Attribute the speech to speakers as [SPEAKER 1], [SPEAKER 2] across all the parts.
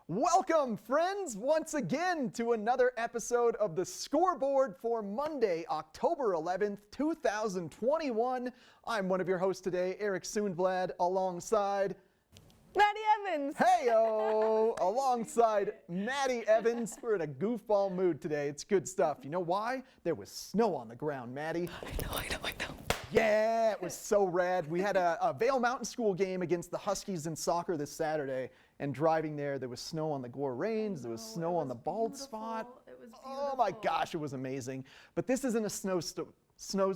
[SPEAKER 1] Welcome, friends, once again to another episode of the Scoreboard for Monday, October 11th, 2021. I'm one of your hosts today, Eric Soonblad, alongside
[SPEAKER 2] Maddie Evans.
[SPEAKER 1] Heyo, alongside Maddie Evans. We're in a goofball mood today. It's good stuff. You know why? There was snow on the ground, Maddie.
[SPEAKER 2] I know.
[SPEAKER 1] Yeah, it was so rad. We had a Vail Mountain School game against the Huskies in soccer this Saturday, and driving there was snow on the Gore Range, there was snow on the Bald Spot.
[SPEAKER 2] It was beautiful.
[SPEAKER 1] Oh my gosh, it was amazing. But this isn't a snow show. Snow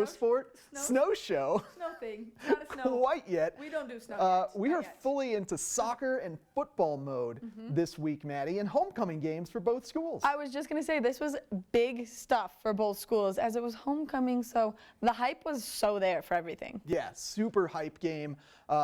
[SPEAKER 1] sport? Snow show.
[SPEAKER 2] Snow thing. Not a snow.
[SPEAKER 1] Quite yet.
[SPEAKER 2] We don't do snow yet.
[SPEAKER 1] We are fully into soccer and football mode this week, Maddie, and homecoming games for both schools.
[SPEAKER 2] I was just going to say, this was big stuff for both schools as it was homecoming, so the hype was so there for everything.
[SPEAKER 1] Yeah, super hype game.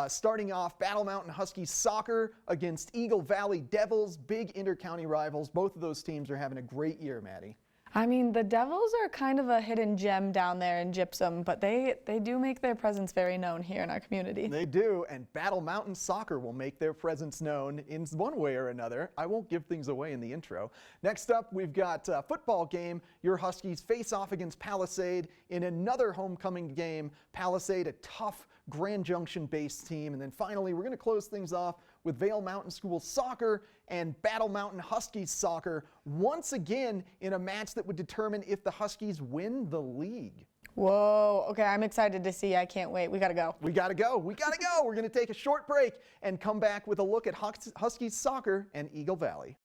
[SPEAKER 1] Starting off, Battle Mountain Huskies Soccer against Eagle Valley Devils, big inter-county rivals. Both of those teams are having a great year, Maddie.
[SPEAKER 2] I mean, the Devils are kind of a hidden gem down there in Gypsum, but they do make their presence very known here in our community.
[SPEAKER 1] They do, and Battle Mountain Soccer will make their presence known in one way or another. I won't give things away in the intro. Next up, we've got a football game. Your Huskies face off against Palisade in another homecoming game. Palisade, a tough Grand Junction-based team. And then finally, we're going to close things off with Vail Mountain School Soccer and Battle Mountain Huskies Soccer once again in a match that would determine if the Huskies win the league.
[SPEAKER 2] Whoa, okay, I'm excited to see. I can't wait. We got to go.
[SPEAKER 1] We got to go. We're going to take a short break and come back with a look at Huskies Soccer and Eagle Valley.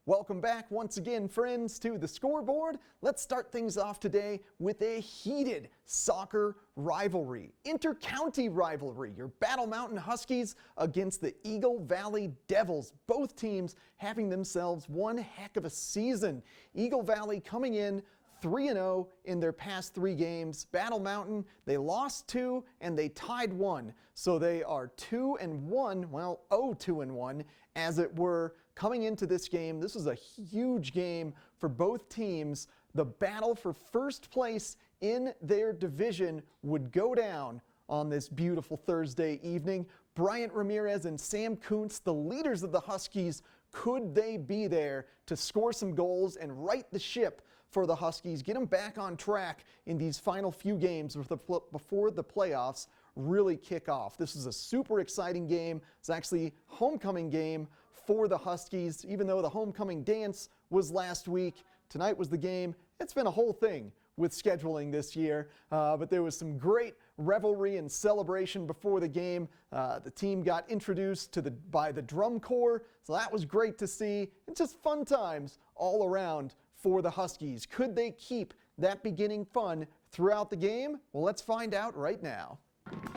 [SPEAKER 1] Welcome back once again, friends, to the Scoreboard. Let's start things off today with a heated soccer rivalry, inter-county rivalry. Your Battle Mountain Huskies against the Eagle Valley Devils. Both teams having themselves one heck of a season. Eagle Valley coming in 3-0 in their past 3 games. Battle Mountain, they lost 2 and they tied 1. So they are 2-1, well, 0-2-1 as it were. Coming into this game, this was a huge game for both teams. The battle for first place in their division would go down on this beautiful Thursday evening. Bryant Ramirez and Sam Kuntz, the leaders of the Huskies, could they be there to score some goals and right the ship for the Huskies, get them back on track in these final few games before the playoffs really kick off? This is a super exciting game. It's actually a homecoming game for the Huskies, even though the homecoming dance was last week. Tonight was the game. It's been a whole thing with scheduling this year, but there was some great revelry and celebration before the game. The team got introduced by the drum corps, so that was great to see, and just fun times all around for the Huskies. Could they keep that beginning fun throughout the game? Well, let's find out right now.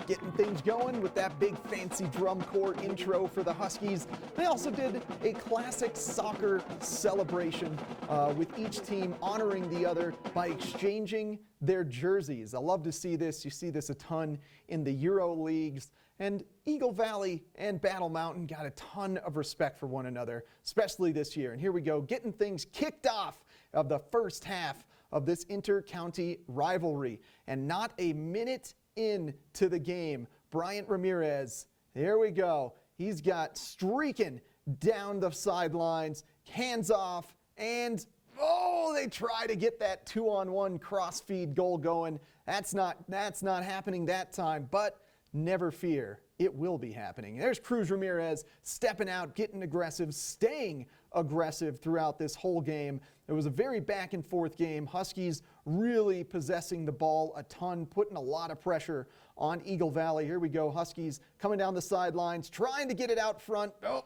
[SPEAKER 1] Getting things going with that big fancy drum corps intro for the Huskies. They also did a classic soccer celebration with each team honoring the other by exchanging their jerseys. I love to see this. You see this a ton in the Euro leagues. And Eagle Valley and Battle Mountain got a ton of respect for one another, especially this year. And here we go, getting things kicked off of the first half of this inter-county rivalry. And not a minute into the game, Bryant Ramirez, here we go. He's got streaking down the sidelines, hands off, and oh, they try to get that 2-on-1 cross-feed goal going. That's not happening that time, but never fear, it will be happening. There's Cruz Ramirez stepping out, getting aggressive, staying aggressive throughout this whole game. It was a very back and forth game. Huskies really possessing the ball a ton, putting a lot of pressure on Eagle Valley. Here we go, Huskies coming down the sidelines, trying to get it out front. Oh,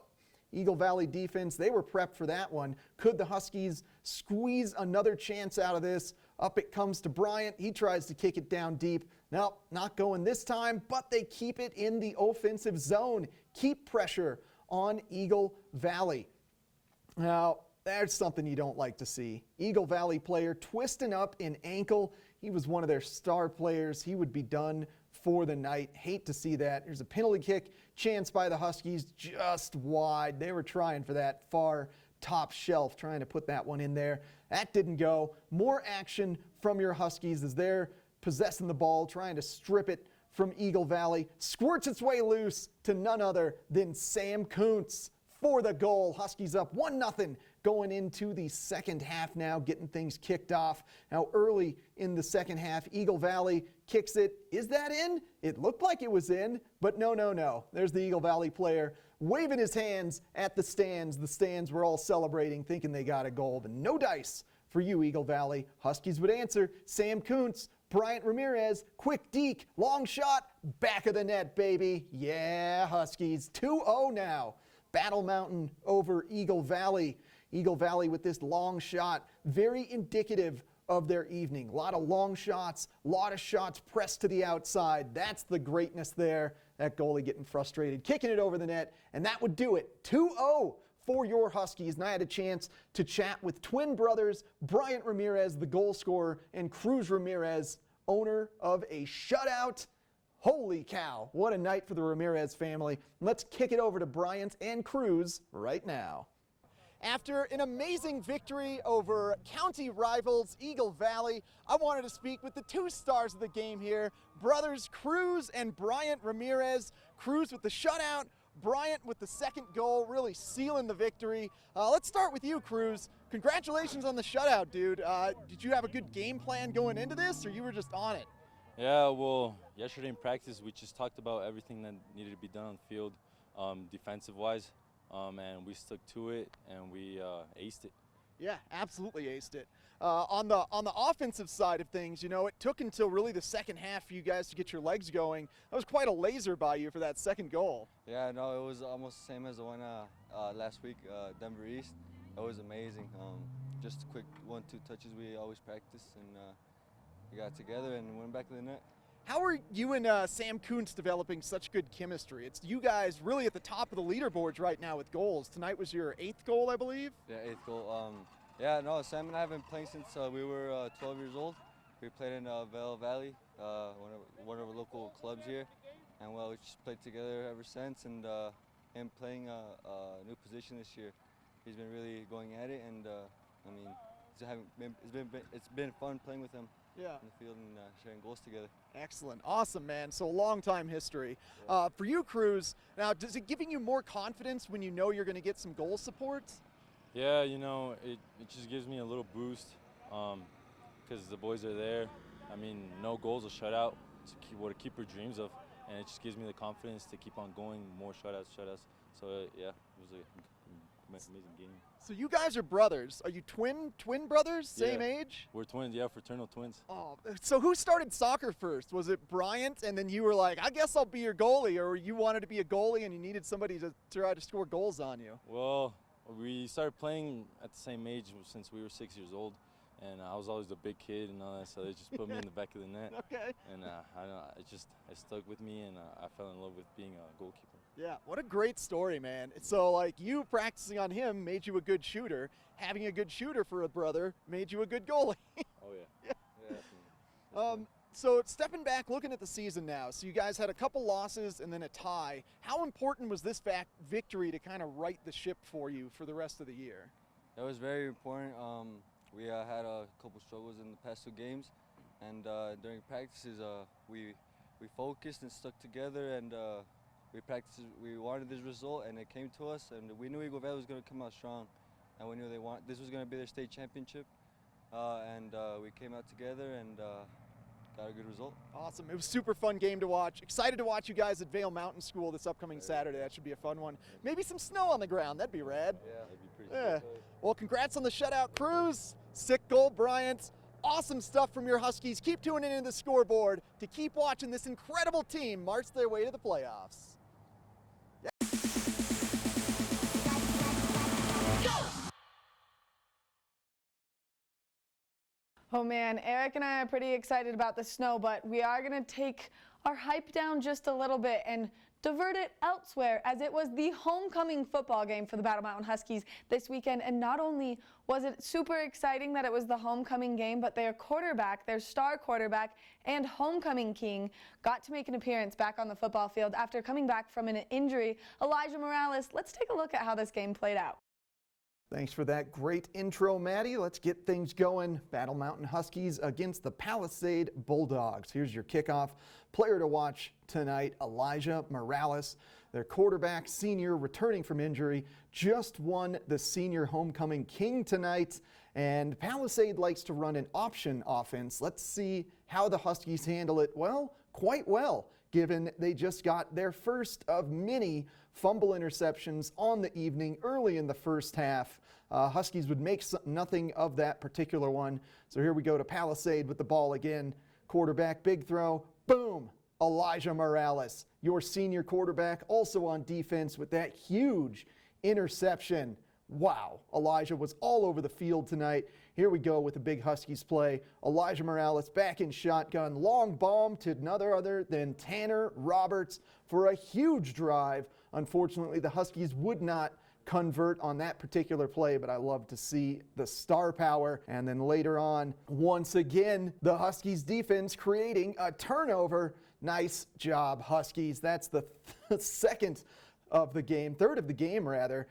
[SPEAKER 1] Eagle Valley defense, they were prepped for that one. Could the Huskies squeeze another chance out of this? Up it comes to Bryant. He tries to kick it down deep. Nope, not going this time, but they keep it in the offensive zone. Keep pressure on Eagle Valley. Now, there's something you don't like to see. Eagle Valley player twisting up an ankle. He was one of their star players. He would be done for the night. Hate to see that. There's a penalty kick chance by the Huskies, just wide. They were trying for that far top shelf, trying to put that one in there. That didn't go. More action from your Huskies as they're possessing the ball, trying to strip it from Eagle Valley. Squirts its way loose to none other than Sam Kuntz for the goal. Huskies up 1-0 going into the second half now, getting things kicked off. Now early in the second half, Eagle Valley kicks it. Is that in? It looked like it was in, but no. There's the Eagle Valley player waving his hands at the stands. The stands were all celebrating, thinking they got a goal, but no dice for you, Eagle Valley. Huskies would answer. Sam Kuntz, Bryant Ramirez, quick deke, long shot, back of the net, baby. Yeah, Huskies, 2-0 now. Battle Mountain over Eagle Valley. Eagle Valley with this long shot, very indicative of their evening. A lot of long shots, a lot of shots pressed to the outside. That's the greatness there. That goalie getting frustrated, kicking it over the net, and that would do it. 2-0 for your Huskies. And I had a chance to chat with twin brothers, Bryant Ramirez, the goal scorer, and Cruz Ramirez, owner of a shutout. Holy cow, what a night for the Ramirez family. Let's kick it over to Bryant and Cruz right now. After an amazing victory over county rivals Eagle Valley, I wanted to speak with the two stars of the game here, brothers Cruz and Bryant Ramirez. Cruz with the shutout, Bryant with the second goal, really sealing the victory. Let's start with you, Cruz. Congratulations on the shutout, dude. Did you have a good game plan going into this, or you were just on it?
[SPEAKER 3] Yeah, well, yesterday in practice, we just talked about everything that needed to be done on the field, defensive-wise. And we stuck to it, and we aced it.
[SPEAKER 1] Yeah, absolutely aced it. On the offensive side of things, you know, it took until really the second half for you guys to get your legs going. That was quite a laser by you for that second goal.
[SPEAKER 4] Yeah, no, it was almost the same as the one last week, Denver East. It was amazing. Just quick 1-2 touches we always practice, and we got together and went back to the net.
[SPEAKER 1] How are you and Sam Kuntz developing such good chemistry? It's you guys really at the top of the leaderboards right now with goals. Tonight was your 8th goal, I believe?
[SPEAKER 4] Yeah, 8th goal. Yeah, no, Sam and I have been playing since we were 12 years old. We played in Vail Valley, one of our local clubs here. And well, we just played together ever since, and him playing a new position this year. He's been really going at it, and I mean, it's been fun playing with him. Yeah. In the field and sharing goals together.
[SPEAKER 1] Excellent. Awesome, man. So a long time history. Yeah. For you, Cruz, now, is it giving you more confidence when you know you're going to get some goal support?
[SPEAKER 3] Yeah, you know, it just gives me a little boost because the boys are there. I mean, no goals, a shutout, what a keeper dreams of. And it just gives me the confidence to keep on going, more shutouts. So, yeah, it was an amazing game.
[SPEAKER 1] So you guys are brothers. Are you twin brothers, same age?
[SPEAKER 3] We're twins, yeah, fraternal twins.
[SPEAKER 1] Oh, so who started soccer first? Was it Bryant, and then you were like, I guess I'll be your goalie, or you wanted to be a goalie and you needed somebody to try to score goals on you?
[SPEAKER 3] Well, we started playing at the same age since we were 6 years old, and I was always the big kid and all that, so they just put me in the back of the net.
[SPEAKER 1] Okay.
[SPEAKER 3] And it stuck with me, and I fell in love with being a goalkeeper.
[SPEAKER 1] Yeah, what a great story, man. So, like, you practicing on him made you a good shooter. Having a good shooter for a brother made you a good goalie.
[SPEAKER 3] Oh, yeah.
[SPEAKER 1] Yeah. So, stepping back, looking at the season now. So, you guys had a couple losses and then a tie. How important was this victory to kind of right the ship for you for the rest of the year?
[SPEAKER 4] It was very important. We had a couple struggles in the past 2 games. And during practices, we focused and stuck together, and we practiced. We wanted this result, and it came to us. And we knew Eagle Valley was going to come out strong, and we knew this was going to be their state championship. And we came out together and got a good result.
[SPEAKER 1] Awesome! It was a super fun game to watch. Excited to watch you guys at Vail Mountain School this upcoming Saturday. That should be a fun one. Maybe some snow on the ground. That'd be rad.
[SPEAKER 4] Yeah, that'd be pretty.
[SPEAKER 1] Yeah. Well, congrats on the shutout, Cruz. Sick goal, Bryant. Awesome stuff from your Huskies. Keep tuning into the Scoreboard to keep watching this incredible team march their way to the playoffs.
[SPEAKER 2] Oh man, Eric and I are pretty excited about the snow, but we are going to take our hype down just a little bit and divert it elsewhere, as it was the homecoming football game for the Battle Mountain Huskies this weekend. And not only was it super exciting that it was the homecoming game, but their quarterback, their star quarterback and homecoming king, got to make an appearance back on the football field after coming back from an injury. Elijah Morales, let's take a look at how this game played out.
[SPEAKER 1] Thanks for that great intro, Maddie. Let's get things going. Battle Mountain Huskies against the Palisade Bulldogs. Here's your kickoff. Player to watch tonight, Elijah Morales. Their quarterback, senior, returning from injury, just won the senior homecoming king tonight. And Palisade likes to run an option offense. Let's see how the Huskies handle it. Well, quite well, given they just got their first of many fumble interceptions on the evening early in the first half. Huskies would make nothing of that particular one. So here we go to Palisade with the ball again. Quarterback, big throw, boom, Elijah Morales, your senior quarterback, also on defense with that huge interception. Wow, Elijah was all over the field tonight. Here we go with a big Huskies play. Elijah Morales back in shotgun, long bomb to none other than Tanner Roberts for a huge drive. Unfortunately, the Huskies would not convert on that particular play, but I love to see the star power. And then later on, once again, the Huskies defense creating a turnover. Nice job, Huskies. That's the second of the game, third of the game rather.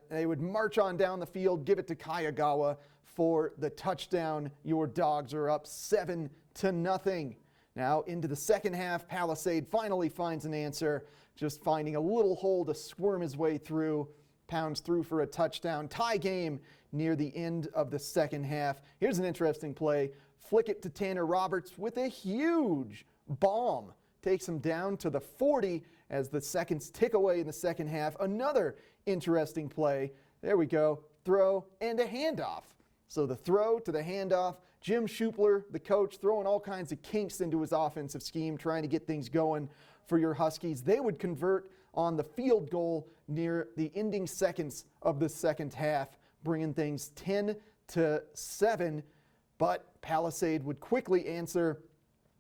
[SPEAKER 1] They would march on down the field, give it to Kayagawa for the touchdown. Your Dogs are up 7-0. Now into the second half, Palisade finally finds an answer, just finding a little hole to squirm his way through. Pounds through for a touchdown. Tie game near the end of the second half. Here's an interesting play. Flick it to Tanner Roberts with a huge bomb. Takes him down to the 40 as the seconds tick away in the second half. Another interesting play. There we go. Throw and a handoff. So the throw to the handoff. Jim Schupler, the coach, throwing all kinds of kinks into his offensive scheme, trying to get things going for your Huskies. They would convert on the field goal near the ending seconds of the second half, bringing things 10-7. But Palisade would quickly answer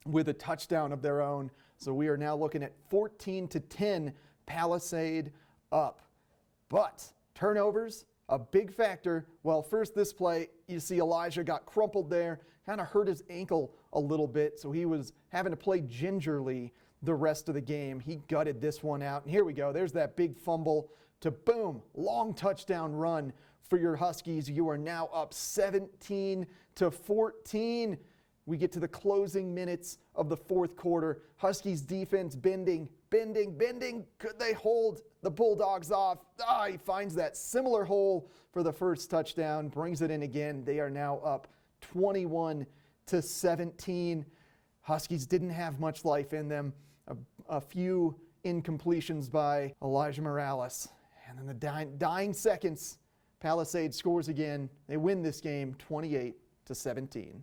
[SPEAKER 1] with a touchdown of their own. So we are now looking at 14-10, Palisade up. But turnovers, a big factor. Well, first this play, you see Elijah got crumpled there, kind of hurt his ankle a little bit, so he was having to play gingerly the rest of the game. He gutted this one out. And here we go. There's that big fumble to boom, long touchdown run for your Huskies. You are now up 17-14. We get to the closing minutes of the fourth quarter. Huskies defense bending. Could they hold the Bulldogs off? He finds that similar hole for the first touchdown, brings it in again. They are now up 21-17. Huskies didn't have much life in them. A few incompletions by Elijah Morales. And then the dying seconds, Palisade scores again. They win this game 28-17.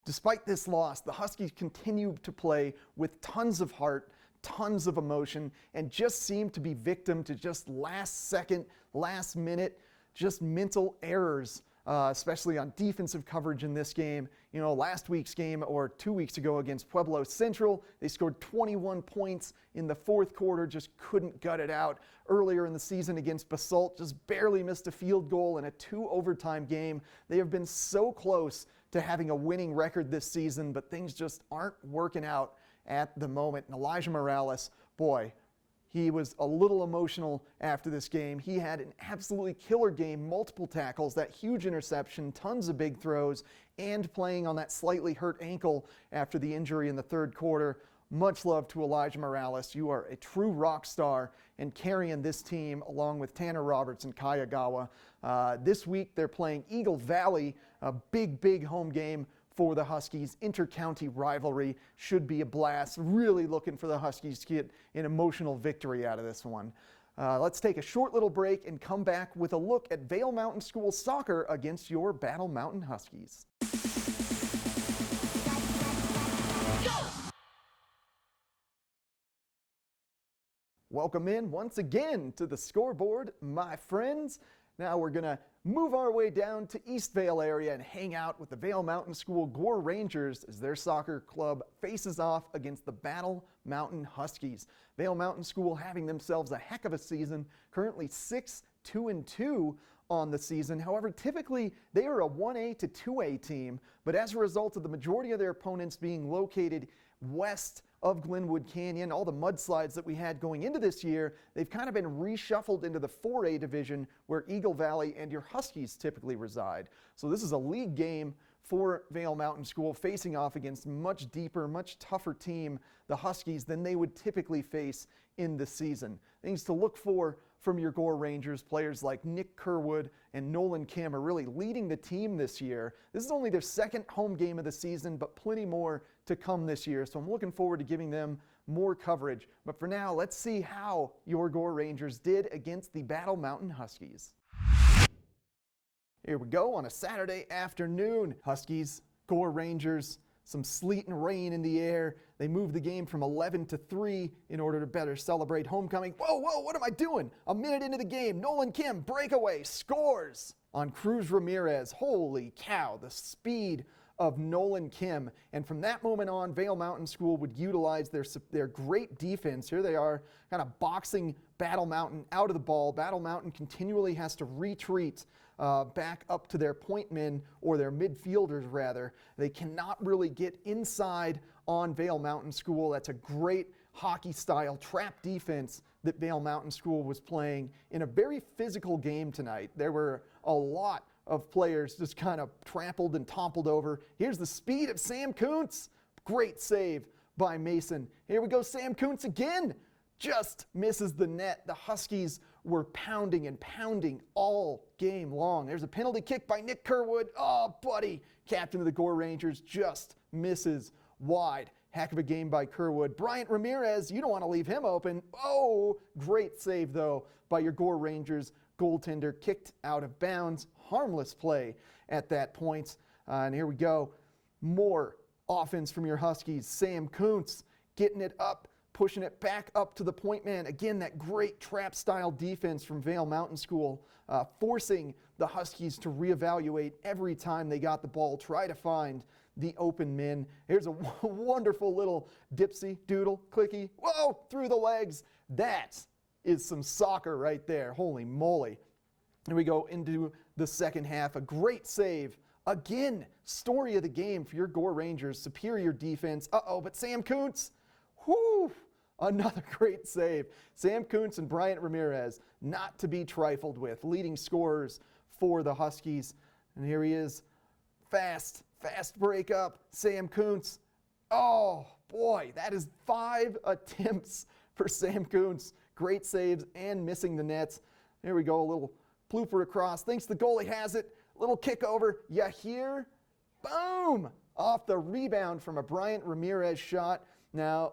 [SPEAKER 1] Despite this loss, the Huskies continue to play with tons of heart, tons of emotion, and just seem to be victim to just last second, last minute, just mental errors. Especially on defensive coverage in this game. You know, last week's game or 2 weeks ago against Pueblo Central, they scored 21 points in the fourth quarter, just couldn't gut it out. Earlier in the season against Basalt, just barely missed a field goal in a 2 overtime game. They have been so close to having a winning record this season, but things just aren't working out at the moment. And Elijah Morales, boy, he was a little emotional after this game. He had an absolutely killer game, multiple tackles, that huge interception, tons of big throws, and playing on that slightly hurt ankle after the injury in the third quarter. Much love to Elijah Morales. You are a true rock star and carrying this team along with Tanner Roberts and Kayagawa. This week they're playing Eagle Valley, a big home game for the Huskies. Inter-county rivalry should be a blast. Really looking for the Huskies to get an emotional victory out of this one. Let's take a short little break and come back with a look at Vail Mountain School soccer against your Battle Mountain Huskies. Welcome in once again to the Scoreboard, my friends. Now we're going to move our way down to East Vail area and hang out with the Vail Mountain School Gore Rangers as their soccer club faces off against the Battle Mountain Huskies. Vail Mountain School having themselves a heck of a season, currently 6-2-2 on the season. However, typically they are a 1A to 2A team, but as a result of the majority of their opponents being located west of Glenwood Canyon. All the mudslides that we had going into this year, they've kind of been reshuffled into the 4A division where Eagle Valley and your Huskies typically reside. So this is a league game for Vail Mountain School, facing off against much deeper, much tougher team, the Huskies, than they would typically face in the season. Things to look for from your Gore Rangers. Players like Nick Kerwood and Nolan Kim are really leading the team this year. This is only their second home game of the season, but plenty more to come this year. So I'm looking forward to giving them more coverage. But for now, let's see how your Gore Rangers did against the Battle Mountain Huskies. Here we go on a Saturday afternoon. Huskies, Gore Rangers, some sleet and rain in the air. They moved the game from 11-3 in order to better celebrate homecoming. Whoa, what am I doing? A minute into the game, Nolan Kim, breakaway, scores on Cruz Ramirez. Holy cow, the speed of Nolan Kim. And from that moment on, Vail Mountain School would utilize their great defense. Here they are, kind of boxing Battle Mountain out of the ball. Battle Mountain continually has to retreat back up to their point men, or their midfielders rather. They cannot really get inside on Vail Mountain School. That's a great hockey-style trap defense that Vail Mountain School was playing in a very physical game tonight. There were a lot of players just kind of trampled and toppled over. Here's the speed of Sam Kuntz. Great save by Mason. Here we go, Sam Kuntz again. Just misses the net. The Huskies were pounding and pounding all game long. There's a penalty kick by Nick Kerwood. Oh, buddy. Captain of the Gore Rangers just misses wide. Heck of a game by Kerwood. Bryant Ramirez, you don't want to leave him open. Oh, great save, though, by your Gore Rangers. Goaltender kicked out of bounds. Harmless play at that point. And here we go. More offense from your Huskies. Sam Kuntz getting it up, pushing it back up to the point man. Again, that great trap-style defense from Vail Mountain School, forcing the Huskies to reevaluate every time they got the ball, try to find the open men. Here's a wonderful little dipsy, doodle, clicky, whoa, through the legs. That is some soccer right there. Holy moly. Here we go into the second half. A great save. Again, story of the game for your Gore Rangers. Superior defense. But Sam Kuntz, whoo, another great save. Sam Kuntz and Bryant Ramirez, not to be trifled with, leading scorers for the Huskies. And here he is, fast break up. Sam Kuntz. Oh, boy, that is 5 attempts for Sam Kuntz. Great saves and missing the nets. There we go, a little plooper across. Thinks the goalie has it. Little kick over. You hear? Boom! Off the rebound from a Bryant Ramirez shot. Now,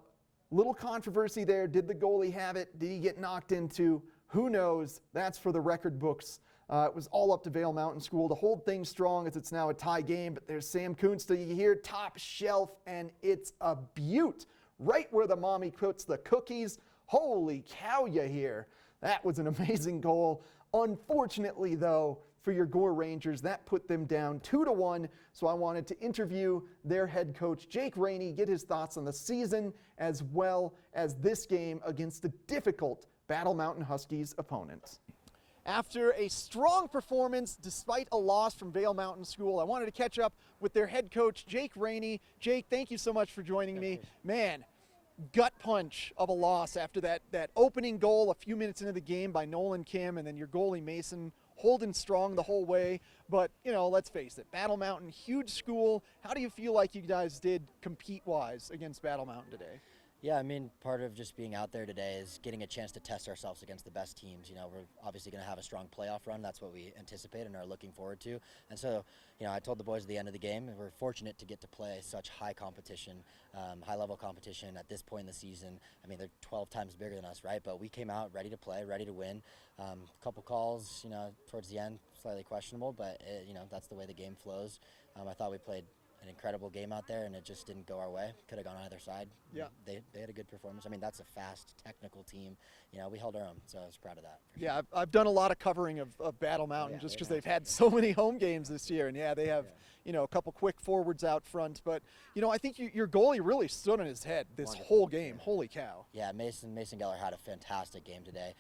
[SPEAKER 1] little controversy there. Did the goalie have it? Did he get knocked into? Who knows? That's for the record books. It was all up to Vail Mountain School to hold things strong as it's now a tie game. But there's Sam Kuntz. Do you hear? Top shelf, and it's a beaut. Right where the mommy puts the cookies. Holy cow, you hear? That was an amazing goal. Unfortunately, though, for your Gore Rangers, that put them down 2-1. So I wanted to interview their head coach, Jake Rainey, get his thoughts on the season as well as this game against a difficult Battle Mountain Huskies opponent. After a strong performance despite a loss from Vail Mountain School, I wanted to catch up with their head coach, Jake Rainey. Jake, thank you so much for joining me. Man, gut punch of a loss after that opening goal a few minutes into the game by Nolan Kim, and then your goalie Mason holding strong the whole way. But, you know, let's face it, Battle Mountain, huge school. How do you feel like you guys did compete-wise against Battle Mountain today?
[SPEAKER 5] Yeah, I mean, part of just being out there today is getting a chance to test ourselves against the best teams. You know, we're obviously going to have a strong playoff run. That's what we anticipate and are looking forward to. And so, you know, I told the boys at the end of the game, we're fortunate to get to play such high competition, high-level competition at this point in the season. I mean, they're 12 times bigger than us, right? But we came out ready to play, ready to win. A couple calls, you know, towards the end, slightly questionable, but, you know, that's the way the game flows. I thought we played an incredible game out there, and it just didn't go our way. Could have gone either side.
[SPEAKER 1] Yeah.
[SPEAKER 5] They had a good performance. I mean, that's a fast, technical team. You know, we held our own, so I was proud of that.
[SPEAKER 1] Yeah, I've done a lot of covering of Battle Mountain just because they've had so many home games this year. And, yeah, they have, you know, a couple quick forwards out front. But, you know, I think your goalie really stood on his head this whole game. Holy cow. Yeah,
[SPEAKER 5] Mason Geller had a fantastic game today.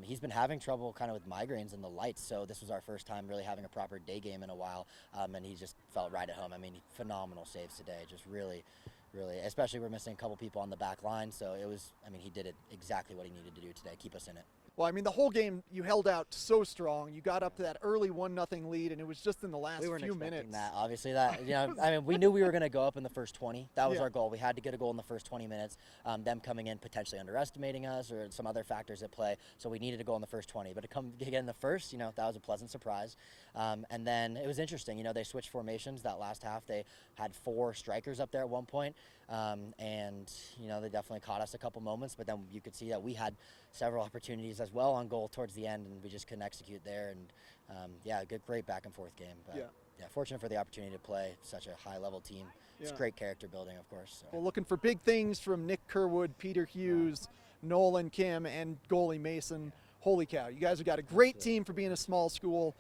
[SPEAKER 5] He's been having trouble kind of with migraines and the lights, so this was our first time really having a proper day game in a while, and he just felt right at home. I mean, phenomenal saves today, just really really, especially we're missing a couple people on the back line. So it was, I mean, he did it exactly what he needed to do today, keep us in it.
[SPEAKER 1] Well, I mean, the whole game you held out so strong. You got up to that early 1-0 lead, and it was just in the last
[SPEAKER 5] We weren't
[SPEAKER 1] few
[SPEAKER 5] expecting
[SPEAKER 1] minutes.
[SPEAKER 5] that, obviously. That, you know, I mean, we knew we were going to go up in the first 20. That was
[SPEAKER 1] Yeah.
[SPEAKER 5] our goal. We had to get a goal in the first 20 minutes. Them coming in potentially underestimating us or some other factors at play. So we needed to go in the first 20. But to come get in the first, you know, that was a pleasant surprise. And then it was interesting. You know, they switched formations that last half. They had 4 strikers up there at one point. And, you know, they definitely caught us a couple moments. But then you could see that we had several opportunities as well on goal towards the end, and we just couldn't execute there. And yeah, a great back and forth game. But yeah, fortunate for the opportunity to play such a high level team. It's
[SPEAKER 1] Yeah.
[SPEAKER 5] great character building, of course. So.
[SPEAKER 1] Well, looking for big things from Nick Kerwood, Peter Hughes, Nolan Kim, and goalie Mason. Holy cow, you guys have got a great team for being a small school.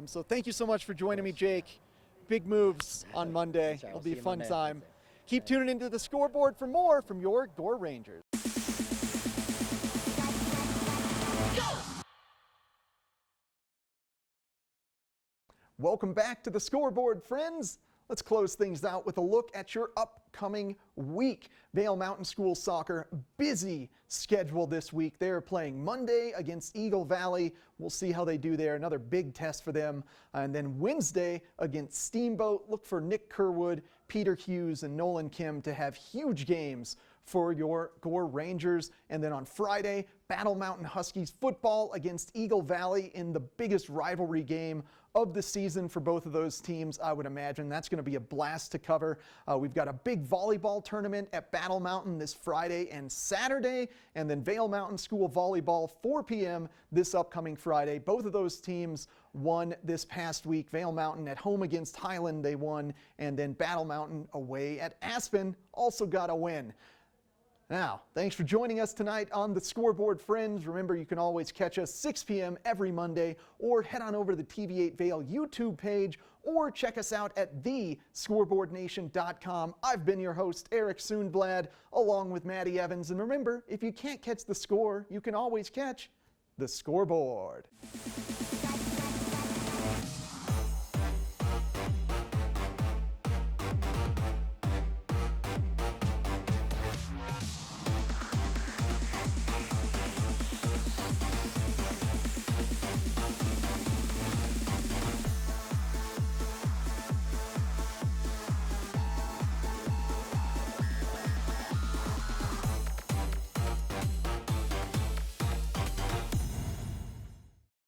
[SPEAKER 1] So thank you so much for joining me, Jake. Big moves on Monday.
[SPEAKER 5] Sure,
[SPEAKER 1] It'll
[SPEAKER 5] we'll
[SPEAKER 1] be
[SPEAKER 5] see
[SPEAKER 1] a
[SPEAKER 5] you
[SPEAKER 1] fun
[SPEAKER 5] Monday.
[SPEAKER 1] time. Keep tuning into the Scoreboard for more from your Gore Rangers. Welcome back to the Scoreboard, friends. Let's close things out with a look at your upcoming week. Vail Mountain School Soccer, busy schedule this week. They're playing Monday against Eagle Valley. We'll see how they do there. Another big test for them. And then Wednesday against Steamboat. Look for Nick Kerwood, Peter Hughes, and Nolan Kim to have huge games for your Gore Rangers. And then on Friday, Battle Mountain Huskies football against Eagle Valley in the biggest rivalry game of the season for both of those teams, I would imagine. That's going to be a blast to cover. We've got a big volleyball tournament at Battle Mountain this Friday and Saturday, and then Vail Mountain School Volleyball 4 p.m. this upcoming Friday. Both of those teams won this past week. Vail Mountain at home against Highland, they won, and then Battle Mountain away at Aspen also got a win. Now, thanks for joining us tonight on the Scoreboard, friends. Remember, you can always catch us 6 p.m. every Monday, or head on over to the TV8 Vail YouTube page, or check us out at thescoreboardnation.com. I've been your host, Eric Soonblad, along with Maddie Evans. And remember, if you can't catch the score, you can always catch the Scoreboard.